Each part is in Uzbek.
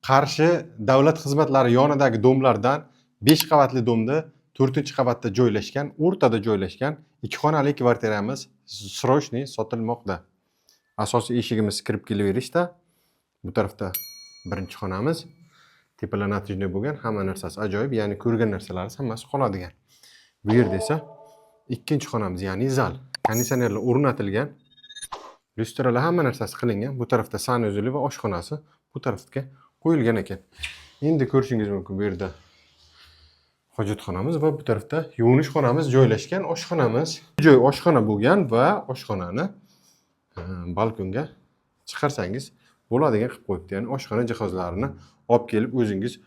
Qarshi davlat xizmatlari yonidagi domlardan 5 qavatli domda 4-qavatda joylashgan, o'rtada joylashgan 2 xonali kvartiramiz srochniy sotilmoqda. Asosiy eshigimiz kirib kelaverishda. Bu tarafda birinchi xonamiz. Tepalanatrijniy bo'lgan, hamma narsasi ajoyib, ya'ni ko'rgan narsalarimiz hammasi qoladigan. Bu yerda esa ikkinchi xonamiz, ya'ni zal. Konditsionerlar o'rnatilgan. Lyustralar hamma narsasi qilingan. Bu tarafda sanuzeli va oshxonasi bu tarafga qo'yilgan ekan. Endi ko'rishingiz mumkin bu yerda hojatxonamiz va bu tarafda yuvinish xonamiz joylashgan. Oshxonamiz. Joy oshxona bo'lgan va oshxonani balkonga chiqarsangiz bo'ladigan qilib qo'yibdi. Ya'ni oshxona jihozlarini olib kelib o'zingiz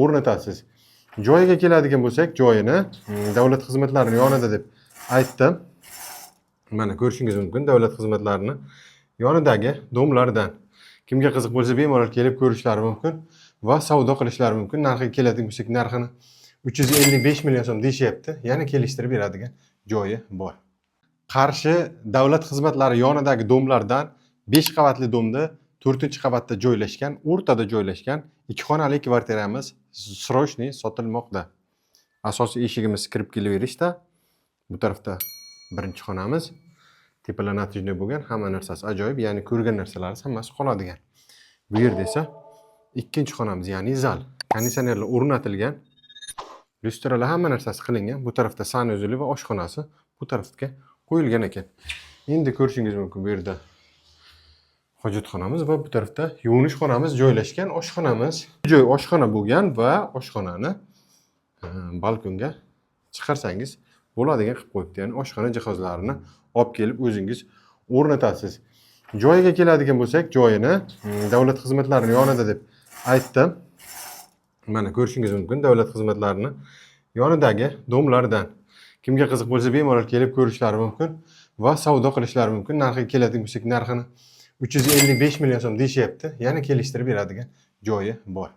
o'rnatasiz. Joyiga keladigan bo'lsak, joyini davlat xizmatlarining yonida deb aytdim. Mana ko'rishingiz mumkin davlat xizmatlarining yonidagi domlardan. Kimga qiziq bo'lsa bemalol kelib ko'rishlari mumkin va savdo qilishlari mumkin. Narxiga keladigan bo'lsak, narxini 355 million so'm deyishyapti. Yana kelishtirib beradigan joyi bor. Qarshi davlat xizmatlari yonidagi domlardan 5 qavatli domda 4-qavatda joylashgan, o'rtada joylashgan 2 xonali kvartiramiz srochniy sotilmoqda. Asosiy eshigimiz kirib kelaverishda. Bu tarafda birinchi xonamiz. Tepalanatrijniy bo'lgan, hamma narsasi ajoyib, ya'ni ko'rgan narsalarimiz hammasi qoladigan. Bu yerda esa ikkinchi xonamiz, ya'ni zal. Konditsionerlar o'rnatilgan. Lyustralar hamma narsasi qilingan. Bu tarafda sanuzeli va oshxonasi bu tarafga qo'yilgan ekan. Endi ko'rishingiz mumkin bu yerda hojatxonamiz va bu tarafda yuvinish xonamiz joylashgan. Oshxonamiz. Joy oshxona bo'lgan va oshxonani balkonga chiqarsangiz bo'ladigan qilib qo'yibdi. Ya'ni oshxona jihozlarini olib kelib o'zingiz o'rnatasiz. Joyiga keladigan bo'lsak, joyini davlat xizmatlarining yonida deb aytdim. Mana ko'rishingiz mumkin davlat xizmatlarining yonidagi domlardan. Kimga qiziq bo'lsa bemalol kelib ko'rishlari mumkin va savdo qilishlari mumkin. Narxiga keladigan bo'lsak, narxini 355 million so'm deyishyapti. Yana kelishtirib beradigan joyi bor.